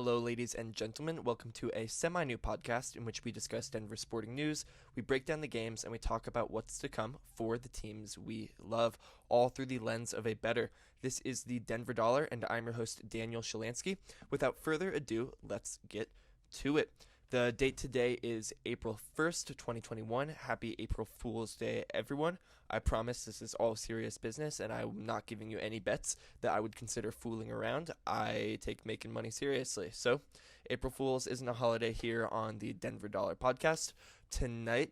Hello, ladies and gentlemen. Welcome to a semi-new podcast in which we discuss Denver sporting news, we break down the games, and we talk about what's to come for the teams we love, all through the lens of a bettor. This is the Denver Dollar, and I'm your host, Daniel Shalansky. Without further ado, let's get to it. The date today is April 1st, 2021. Happy April Fool's Day, everyone. I promise this is all serious business, and I'm not giving you any bets that I would consider fooling around. I take making money seriously. So, April Fool's isn't a holiday here on the Denver Dollar podcast. Tonight,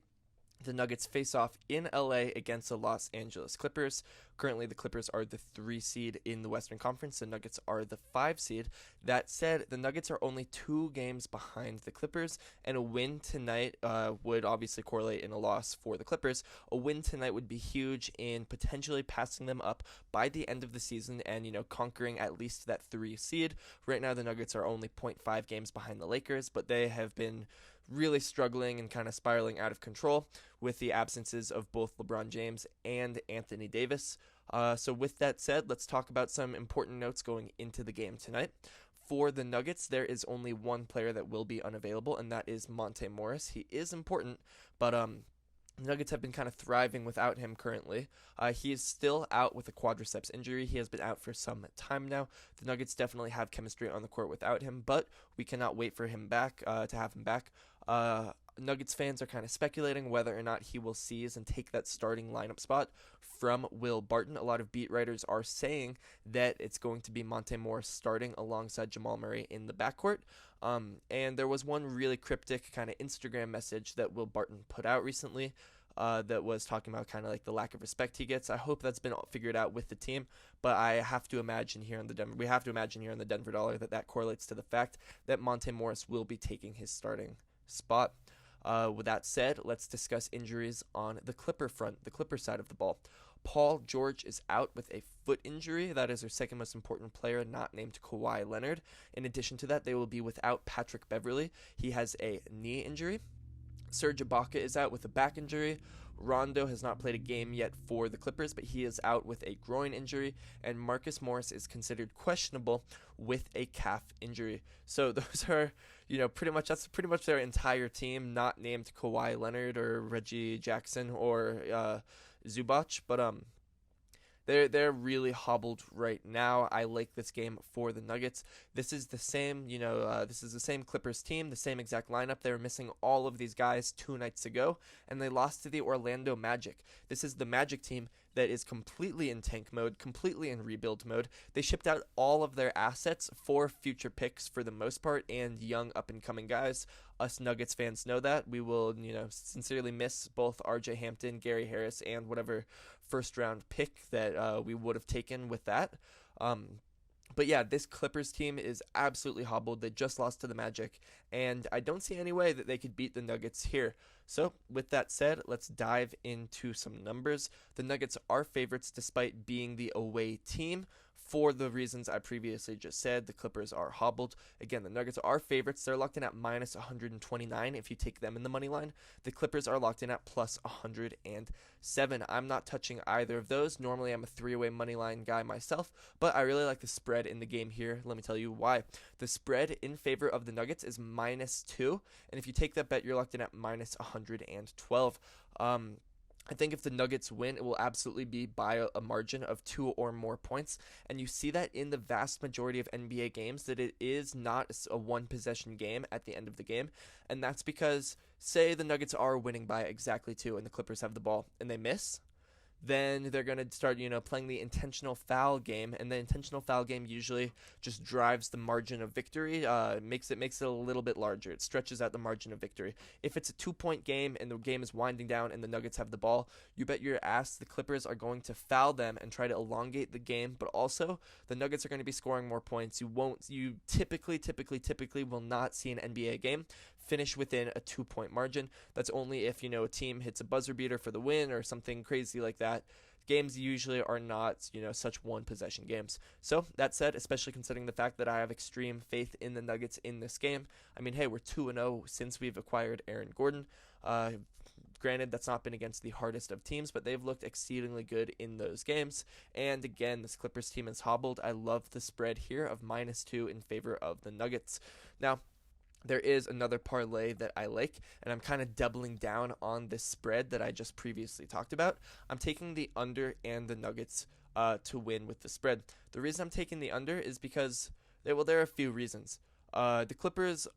the Nuggets face off in LA against the Los Angeles Clippers. Currently, the Clippers are the 3 seed in the Western Conference. The Nuggets are the 5 seed. That said, the Nuggets are only 2 games behind the Clippers, and a win tonight would obviously correlate in a loss for the Clippers. A win tonight would be huge in potentially passing them up by the end of the season and, conquering at least that 3 seed. Right now, the Nuggets are only 0.5 games behind the Lakers, but they have been really struggling and kind of spiraling out of control with the absences of both LeBron James and Anthony Davis. So with that said, let's talk about some important notes going into the game tonight. For the Nuggets, there is only one player that will be unavailable, and that is Monte Morris. He is important, but the Nuggets have been kind of thriving without him currently. He is still out with a quadriceps injury. He has been out for some time now. The Nuggets definitely have chemistry on the court without him, but we cannot wait for him back, to have him back. Nuggets fans are kind of speculating whether or not he will seize and take that starting lineup spot from Will Barton. A lot of beat writers are saying that it's going to be Monte Morris starting alongside Jamal Murray in the backcourt. And there was one really cryptic kind of Instagram message that Will Barton put out recently that was talking about kind of like the lack of respect he gets. I hope that's been figured out with the team, but we have to imagine here on the Denver Dollar that correlates to the fact that Monte Morris will be taking his starting spot. With that said, let's discuss injuries on the Clipper front, the Clipper side of the ball. Paul George is out with a foot injury. That is their second most important player, not named Kawhi Leonard. In addition to that, they will be without Patrick Beverley. He has a knee injury. Serge Ibaka is out with a back injury. Rondo has not played a game yet for the Clippers, but he is out with a groin injury, and Marcus Morris is considered questionable with a calf injury. So those are, that's pretty much their entire team, not named Kawhi Leonard or Reggie Jackson or Zubach, but they're really hobbled right now. I like this game for the Nuggets. This is the same, this is the same Clippers team, the same exact lineup. They were missing all of these guys 2 nights ago, and they lost to the Orlando Magic. This is the Magic team that is completely in tank mode, completely in rebuild mode. They shipped out all of their assets for future picks for the most part and young up-and-coming guys. Us Nuggets fans know that. We will, sincerely miss both RJ Hampton, Gary Harris, and whatever first-round pick that we would have taken with that. But yeah, this Clippers team is absolutely hobbled. They just lost to the Magic, and I don't see any way that they could beat the Nuggets here. So with that said, let's dive into some numbers. The Nuggets are favorites despite being the away team. For the reasons I previously just said, the Clippers are hobbled. Again, the Nuggets are favorites. They're locked in at minus 129 if you take them in the money line. The Clippers are locked in at plus 107. I'm not touching either of those. Normally, I'm a 3-way money line guy myself, but I really like the spread in the game here. Let me tell you why. The spread in favor of the Nuggets is minus 2, and if you take that bet, you're locked in at minus 112. I think if the Nuggets win, it will absolutely be by a margin of 2 or more points. And you see that in the vast majority of NBA games that it is not a one-possession game at the end of the game. And that's because, say the Nuggets are winning by exactly 2 and the Clippers have the ball and they miss, then they're going to start, playing the intentional foul game, and the intentional foul game usually just drives the margin of victory, makes it a little bit larger. It stretches out the margin of victory. If it's a 2-point game and the game is winding down and the Nuggets have the ball, you bet your ass the Clippers are going to foul them and try to elongate the game, but also the Nuggets are going to be scoring more points. You typically will not see an NBA game finish within a 2-point margin. That's only if, a team hits a buzzer beater for the win or something crazy like that. Games usually are not, such one-possession games. So, that said, especially considering the fact that I have extreme faith in the Nuggets in this game, I mean, hey, we're 2-0 since we've acquired Aaron Gordon. Granted, that's not been against the hardest of teams, but they've looked exceedingly good in those games. And again, this Clippers team is hobbled. I love the spread here of -2 in favor of the Nuggets. Now, there is another parlay that I like, and I'm kind of doubling down on this spread that I just previously talked about. I'm taking the under and the Nuggets to win with the spread. The reason I'm taking the under is because, there are a few reasons. The Clippers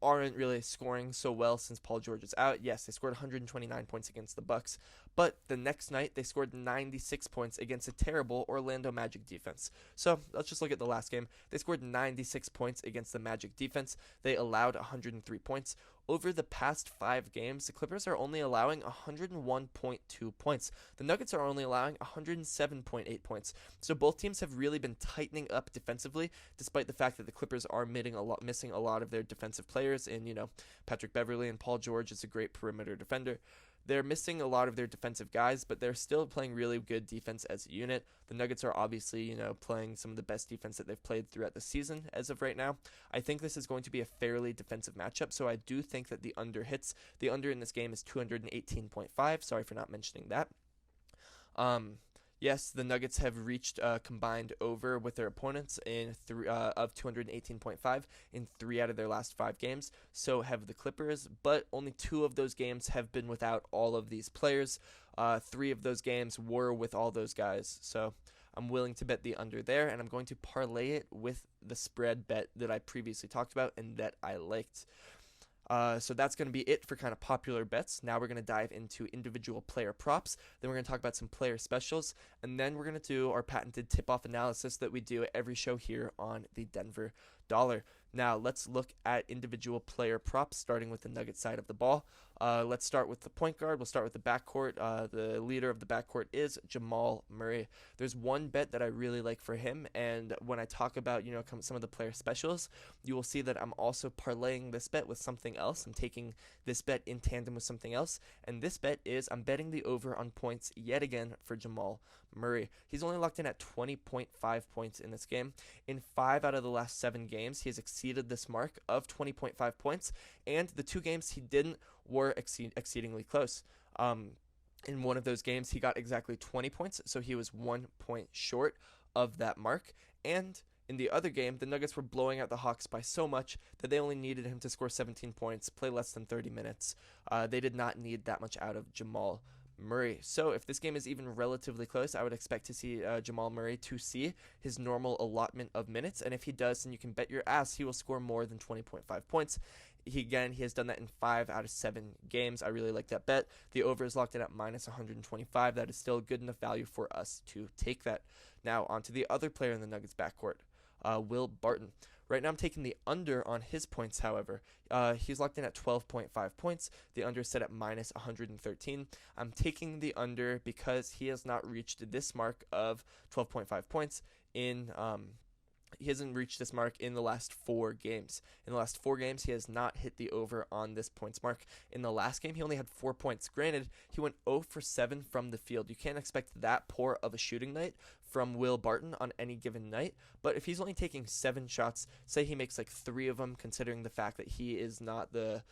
aren't really scoring so well since Paul George is out. Yes, they scored 129 points against the Bucks, but the next night they scored 96 points against a terrible Orlando Magic defense. So let's just look at the last game. They scored 96 points against the Magic defense. They allowed 103 points. Over the past 5 games, the Clippers are only allowing 101.2 points. The Nuggets are only allowing 107.8 points. So both teams have really been tightening up defensively, despite the fact that the Clippers are missing a lot of their defensive players in, Patrick Beverley, and Paul George is a great perimeter defender. They're missing a lot of their defensive guys, but they're still playing really good defense as a unit. The Nuggets are obviously, playing some of the best defense that they've played throughout the season as of right now. I think this is going to be a fairly defensive matchup, so I do think that the under hits. The under in this game is 218.5. Sorry for not mentioning that. Yes, the Nuggets have reached combined over with their opponents of 218.5 in 3 out of their last 5 games. So have the Clippers, but only 2 of those games have been without all of these players. 3 of those games were with all those guys. So I'm willing to bet the under there, and I'm going to parlay it with the spread bet that I previously talked about and that I liked. So that's going to be it for kind of popular bets. Now we're going to dive into individual player props. Then we're going to talk about some player specials. And then we're going to do our patented tip-off analysis that we do at every show here on the Denver Dollar. Now let's look at individual player props, starting with the Nugget side of the ball. Let's start with the point guard. We'll start with the backcourt. The leader of the backcourt is Jamal Murray. There's one bet that I really like for him, and when I talk about some of the player specials, you will see that I'm also parlaying this bet with something else. I'm taking this bet in tandem with something else, and this bet is I'm betting the over on points yet again for Jamal Murray. He's only locked in at 20.5 points in this game. In 5 out of the last 7 games, he has exceeded this mark of 20.5 points, and the 2 games he didn't were exceedingly close. In one of those games, he got exactly 20 points, so he was 1 point short of that mark. And in the other game, the Nuggets were blowing out the Hawks by so much that they only needed him to score 17 points, play less than 30 minutes. They did not need that much out of Jamal Murray. So if this game is even relatively close, I would expect to see Jamal Murray to see his normal allotment of minutes. And if he does, then you can bet your ass he will score more than 20.5 points. He has done that in 5 out of 7 games. I really like that bet. The over is locked in at -125. That is still good enough value for us to take that. Now on to the other player in the Nuggets backcourt, Will Barton. Right now I'm taking the under on his points, however. He's locked in at 12.5 points. The under is set at -113. I'm taking the under because he has not reached this mark of 12.5 points he hasn't reached this mark in the last 4 games. In the last 4 games, he has not hit the over on this points mark. In the last game, he only had 4 points. Granted, he went 0 for 7 from the field. You can't expect that poor of a shooting night from Will Barton on any given night. But if he's only taking 7 shots, say he makes like 3 of them, considering the fact that he is not the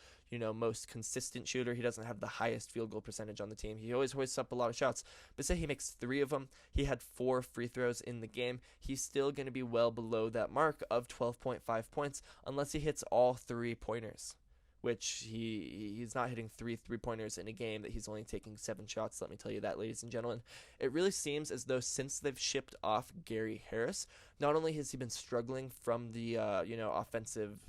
most consistent shooter. He doesn't have the highest field goal percentage on the team. He always hoists up a lot of shots. But say he makes 3 of them. He had 4 free throws in the game. He's still going to be well below that mark of 12.5 points unless he hits all 3-pointers, which he's not hitting 3 3-pointers in a game that he's only taking 7 shots. Let me tell you that, ladies and gentlemen. It really seems as though since they've shipped off Gary Harris, not only has he been struggling from the offensive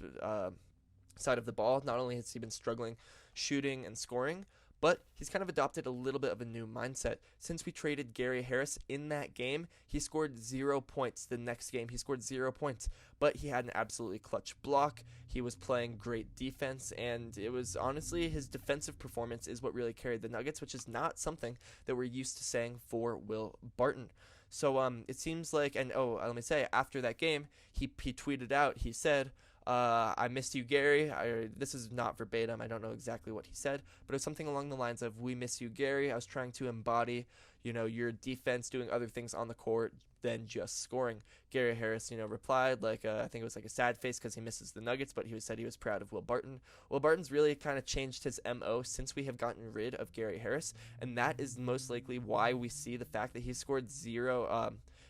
side of the ball, not only has he been struggling shooting and scoring, but he's kind of adopted a little bit of a new mindset. Since we traded Gary Harris in that game, he scored 0 points. The next game, he scored 0 points, but he had an absolutely clutch block. He was playing great defense, and it was honestly his defensive performance is what really carried the Nuggets, which is not something that we're used to saying for Will Barton. So it seems like, and let me say, after that game, he tweeted out, he said, I missed you, Gary. This is not verbatim. I don't know exactly what he said, but it was something along the lines of, we miss you, Gary. I was trying to embody, your defense, doing other things on the court, than just scoring. Gary Harris, replied like I think it was like a sad face because he misses the Nuggets, but he said he was proud of Will Barton. Will Barton's really kind of changed his MO since we have gotten rid of Gary Harris, and that is most likely why we see the fact that he scored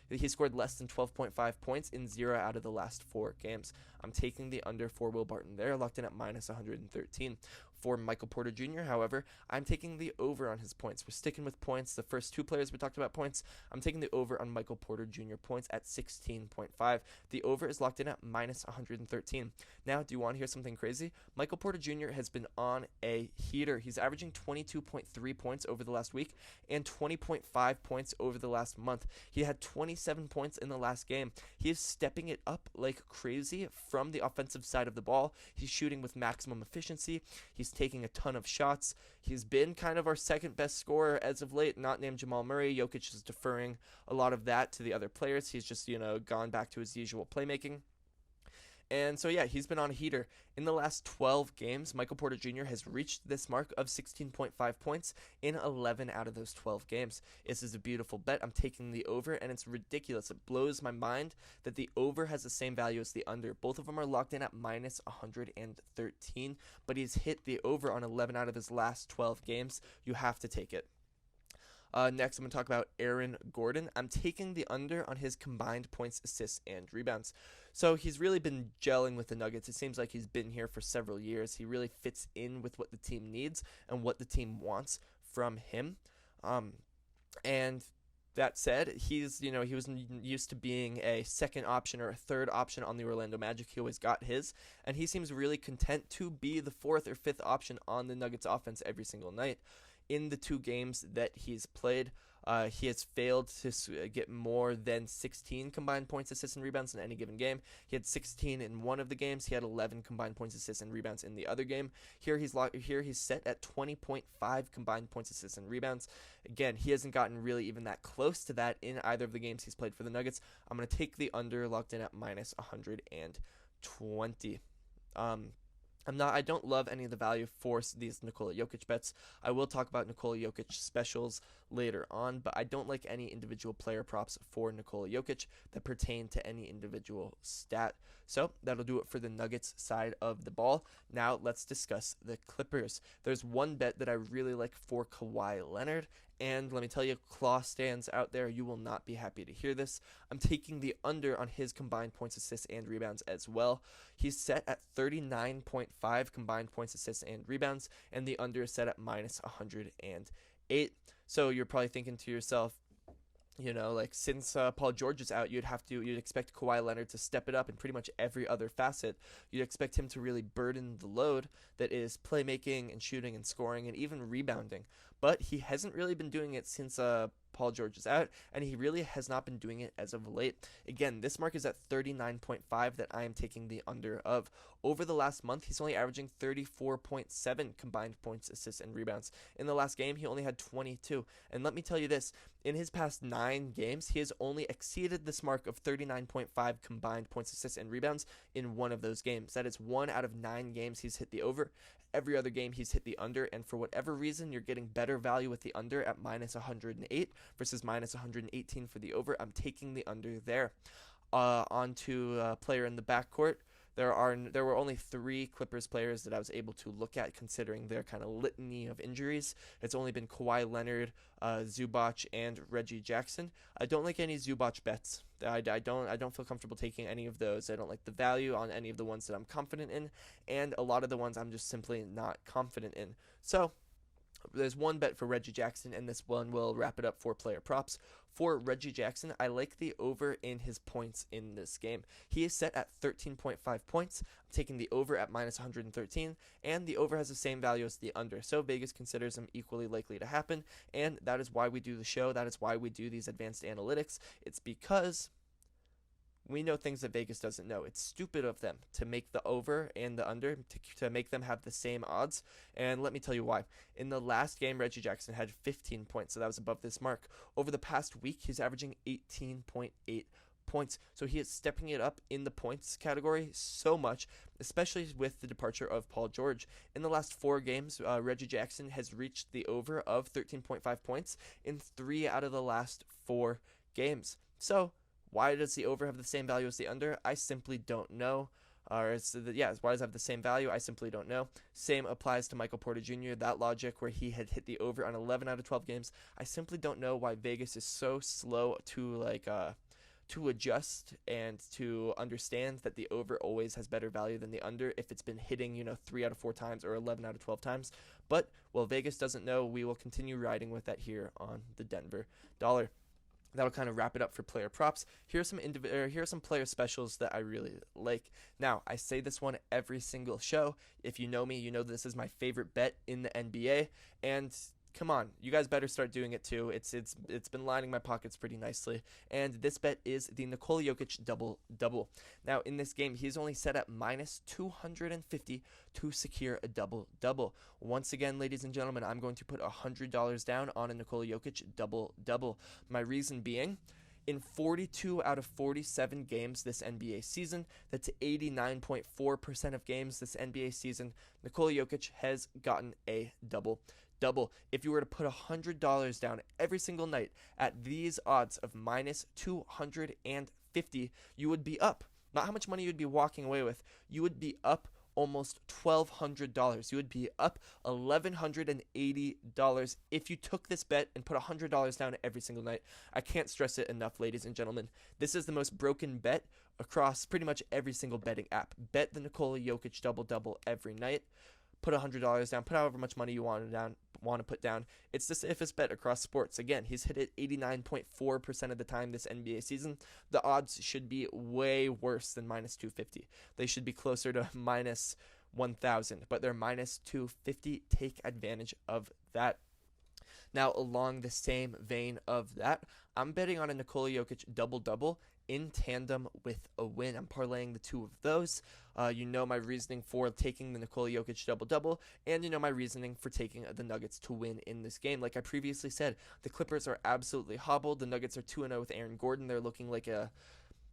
he scored less than 12.5 points in 0 out of the last 4 games. I'm taking the under for Will Barton there, locked in at minus 113. For Michael Porter Jr., however, I'm taking the over on his points. We're sticking with points. The first 2 players we talked about points. I'm taking the over on Michael Porter Jr. points at 16.5. The over is locked in at minus 113. Now, do you want to hear something crazy? Michael Porter Jr. has been on a heater. He's averaging 22.3 points over the last week and 20.5 points over the last month. He had 27 points in the last game. He is stepping it up like crazy from the offensive side of the ball. He's shooting with maximum efficiency. He's taking a ton of shots. He's been kind of our second best scorer as of late, not named Jamal Murray. Yokrich is deferring a lot of that to the other players. He's just, gone back to his usual playmaking. And so, yeah, he's been on a heater. In the last 12 games, Michael Porter Jr. has reached this mark of 16.5 points in 11 out of those 12 games. This is a beautiful bet. I'm taking the over, and it's ridiculous. It blows my mind that the over has the same value as the under. Both of them are locked in at minus 113, but he's hit the over on 11 out of his last 12 games. You have to take it. Next, I'm going to talk about Aaron Gordon. I'm taking the under on his combined points, assists, and rebounds. So he's really been gelling with the Nuggets. It seems like he's been here for several years. He really fits in with what the team needs and what the team wants from him. And that said, he was used to being a second option or a third option on the Orlando Magic. He always got his, and he seems really content to be the fourth or fifth option on the Nuggets offense every single night. In the 2 games that he's played, he has failed to get more than 16 combined points, assists, and rebounds in any given game. He had 16 in one of the games. He had 11 combined points, assists, and rebounds in the other game. Here he's set at 20.5 combined points, assists, and rebounds. Again, he hasn't gotten really even that close to that in either of the games he's played for the Nuggets. I'm going to take the under, locked in at minus 120. I don't love any of the value for these Nikola Yokrich bets. I will talk about Nikola Yokrich specials later on, but I don't like any individual player props for Nikola Yokrich that pertain to any individual stat. So that'll do it for the Nuggets side of the ball. Now let's discuss the Clippers. There's one bet that I really like for Kawhi Leonard, and let me tell you, Claw stands out there. You will not be happy to hear this. I'm taking the under on his combined points, assists, and rebounds as well. He's set at 39.5 combined points, assists, and rebounds, and the under is set at minus 108. So you're probably thinking to yourself, since Paul George is out, you'd expect Kawhi Leonard to step it up in pretty much every other facet. You'd expect him to really burden the load that is playmaking and shooting and scoring and even rebounding. But he hasn't really been doing it since Paul George is out, and he really has not been doing it as of late. Again, this mark is at 39.5 that I am taking the under of. Over the last month, he's only averaging 34.7 combined points, assists, and rebounds. In the last game, he only had 22. And let me tell you this, in his past 9 games, he has only exceeded this mark of 39.5 combined points, assists, and rebounds in one of those games. That is 1 out of 9 games he's hit the over. Every other game he's hit the under, and for whatever reason, you're getting better value with the under at minus 108 versus minus 118 for the over. I'm taking the under there. On to player in the backcourt. There were only 3 Clippers players that I was able to look at considering their kind of litany of injuries. It's only been Kawhi Leonard, Zubach, and Reggie Jackson. I don't like any Zubach bets. I don't feel comfortable taking any of those. I don't like the value on any of the ones that I'm confident in, and a lot of the ones I'm just simply not confident in. So there's one bet for Reggie Jackson, and this one will wrap it up for player props. For Reggie Jackson, I like the over in his points in this game. He is set at 13.5 points. I'm taking the over at minus 113, and the over has the same value as the under. So Vegas considers him equally likely to happen, and that is why we do the show. That is why we do these advanced analytics. It's because we know things that Vegas doesn't know. It's stupid of them to make the over and the under, to make them have the same odds. And let me tell you why. In the last game, Reggie Jackson had 15 points, so that was above this mark. Over the past week, he's averaging 18.8 points. So he is stepping it up in the points category so much, especially with the departure of Paul George. In the last 4 games, Reggie Jackson has reached the over of 13.5 points in 3 out of the last 4 games. So Why does the over have the same value as the under? I simply don't know. Why does it have the same value? I simply don't know. Same applies to Michael Porter Jr., that logic where he had hit the over on 11 out of 12 games. I simply don't know why Vegas is so slow to adjust and to understand that the over always has better value than the under if it's been hitting, 3 out of 4 times or 11 out of 12 times. But, Vegas doesn't know. We will continue riding with that here on the Denver dollar. That'll kind of wrap it up for player props. Here are some player specials that I really like. Now, I say this one every single show. If you know me, you know this is my favorite bet in the NBA. And come on, you guys better start doing it too. It's been lining my pockets pretty nicely. And this bet is the Nicole Yokrich double-double. Now, in this game, he's only set at minus 250 to secure a double-double. Once again, ladies and gentlemen, I'm going to put $100 down on a Nicole Yokrich double-double. My reason being, in 42 out of 47 games this NBA season, that's 89.4% of games this NBA season, Nicole Yokrich has gotten a double-double. If you were to put $100 down every single night at these odds of minus 250, you would be up. Not how much money you would be walking away with. You would be up almost $1,200. You would be up $1,180 if you took this bet and put $100 down every single night. I can't stress it enough, ladies and gentlemen. This is the most broken bet across pretty much every single betting app. Bet the Nicole Yokrich double-double every night. Put $100 down. Put however much money you want to put down. It's the safest bet across sports. Again, he's hit it 89.4% of the time this NBA season. The odds should be way worse than minus 250. They should be closer to minus 1,000, but they're minus 250. Take advantage of that. Now, along the same vein of that, I'm betting on a Nicole Yokrich double-double in tandem with a win. I'm parlaying the two of those. You know my reasoning for taking the Nicole Yokrich double-double, and you know my reasoning for taking the Nuggets to win in this game. Like I previously said, the Clippers are absolutely hobbled. The Nuggets are 2-0 with Aaron Gordon. They're looking like a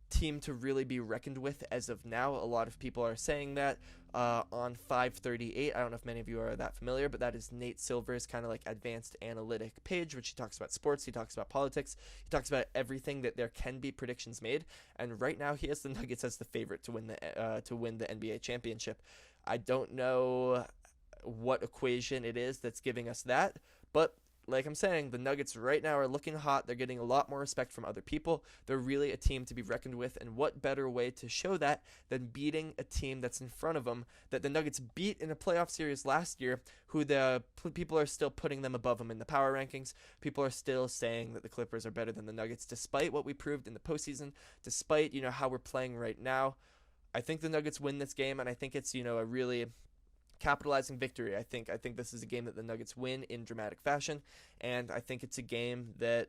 team to really be reckoned with as of now. A lot of people are saying that on 538. I don't know if many of you are that familiar, but that is Nate Silver's kind of like advanced analytic page, which he talks about sports, he talks about politics, he talks about everything that there can be predictions made. And right now he has the Nuggets as the favorite to win the NBA championship. I don't know what equation it is that's giving us that, but like I'm saying, the Nuggets right now are looking hot. They're getting a lot more respect from other people. They're really a team to be reckoned with, and what better way to show that than beating a team that's in front of them, that the Nuggets beat in a playoff series last year, who the people are still putting them above them in the power rankings. People are still saying that the Clippers are better than the Nuggets, despite what we proved in the postseason, despite, how we're playing right now. I think the Nuggets win this game, and I think it's, a really capitalizing victory. I think this is a game that the Nuggets win in dramatic fashion, and I think it's a game that,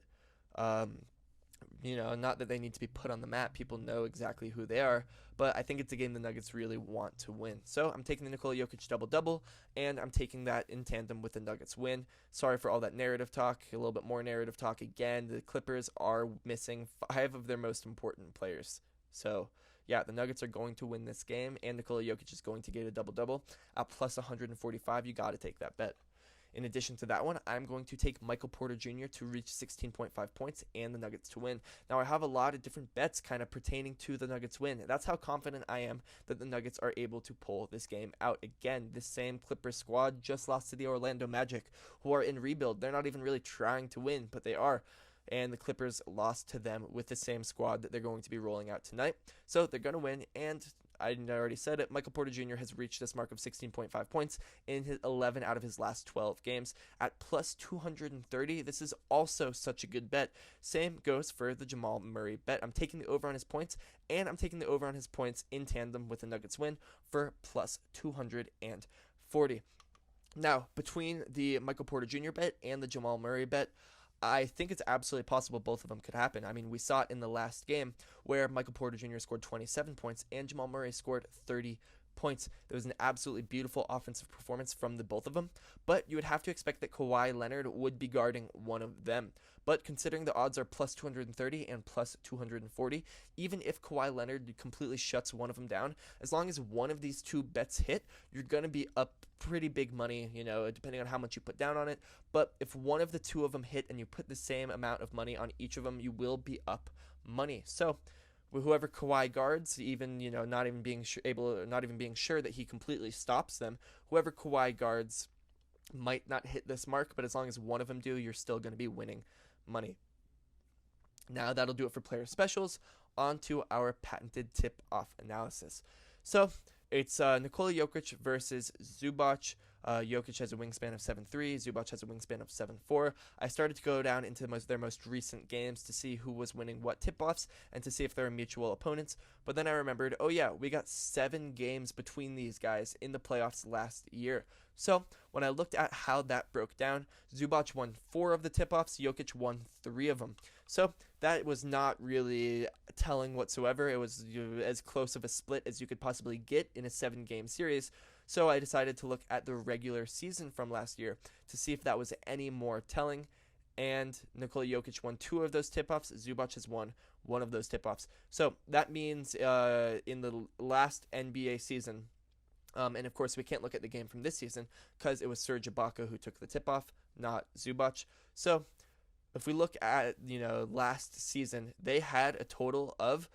not that they need to be put on the map. People know exactly who they are, but I think it's a game the Nuggets really want to win. So I'm taking the Nicole Yokrich double-double, and I'm taking that in tandem with the Nuggets win. Sorry for all that narrative talk. A little bit more narrative talk again. The Clippers are missing 5 of their most important players. So yeah, the Nuggets are going to win this game, and Nikola Jokic is going to get a double-double. At plus 145, you got to take that bet. In addition to that one, I'm going to take Michael Porter Jr. to reach 16.5 points and the Nuggets to win. Now, I have a lot of different bets kind of pertaining to the Nuggets win. That's how confident I am that the Nuggets are able to pull this game out. Again, this same Clippers squad just lost to the Orlando Magic, who are in rebuild. They're not even really trying to win, but they are. And the Clippers lost to them with the same squad that they're going to be rolling out tonight. So they're going to win, and I already said it, Michael Porter Jr. has reached this mark of 16.5 points in his 11 out of his last 12 games. At plus 230, this is also such a good bet. Same goes for the Jamal Murray bet. I'm taking the over on his points, and I'm taking the over on his points in tandem with the Nuggets win for plus 240. Now, between the Michael Porter Jr. bet and the Jamal Murray bet, I think it's absolutely possible both of them could happen. I mean, we saw it in the last game where Michael Porter Jr. scored 27 points and Jamal Murray scored 30 points. There was an absolutely beautiful offensive performance from the both of them, but you would have to expect that Kawhi Leonard would be guarding one of them. But considering the odds are plus 230 and plus 240, even if Kawhi Leonard completely shuts one of them down, as long as one of these two bets hit, you're going to be up pretty big money, depending on how much you put down on it. But if one of the two of them hit and you put the same amount of money on each of them, you will be up money. So whoever Kawhi guards, even not even being not even being sure that he completely stops them, whoever Kawhi guards might not hit this mark, but as long as one of them do, you're still going to be winning money. Now that'll do it for player specials. On to our patented tip-off analysis. So it's Nicole Yokrich versus Zubach. Yokrich has a wingspan of 7'3", Zubach has a wingspan of 7'4". I started to go down into their most recent games to see who was winning what tip-offs and to see if they were mutual opponents. But then I remembered, oh yeah, we got 7 games between these guys in the playoffs last year. So when I looked at how that broke down, Zubach won 4 of the tip-offs, Yokrich won 3 of them. So that was not really telling whatsoever. It was as close of a split as you could possibly get in a 7-game series. So I decided to look at the regular season from last year to see if that was any more telling. And Nikola Jokic won 2 of those tip-offs. Zubach has won 1 of those tip-offs. So that means in the last NBA season, and of course we can't look at the game from this season because it was Serge Ibaka who took the tip-off, not Zubach. So if we look at last season, they had a total of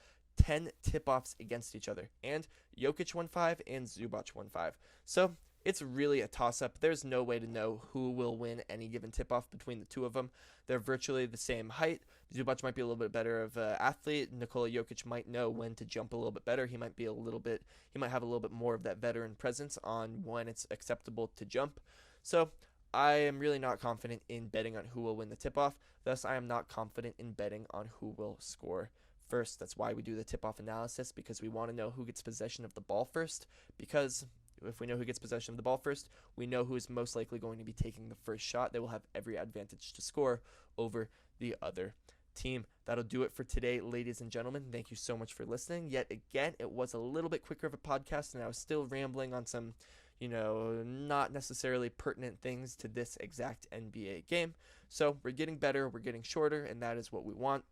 10 tip-offs against each other, and Jokic won 5 and Zubach won 5. So it's really a toss-up. There's no way to know who will win any given tip-off between the two of them. They're virtually the same height. Zubach might be a little bit better of an athlete. Nikola Jokic might know when to jump a little bit better. He might have a little bit more of that veteran presence on when it's acceptable to jump. So I am really not confident in betting on who will win the tip-off. Thus, I am not confident in betting on who will score first. That's why we do the tip-off analysis, because we want to know who gets possession of the ball first, because if we know who gets possession of the ball first, we know who is most likely going to be taking the first shot. They will have every advantage to score over the other team. That'll do it for today, ladies and gentlemen. Thank you so much for listening. Yet again, it was a little bit quicker of a podcast, and I was still rambling on some not necessarily pertinent things to this exact NBA game. So we're getting better, we're getting shorter, and that is what we want.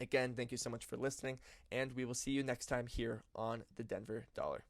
Again, thank you so much for listening, and we will see you next time here on the Denver Dollar.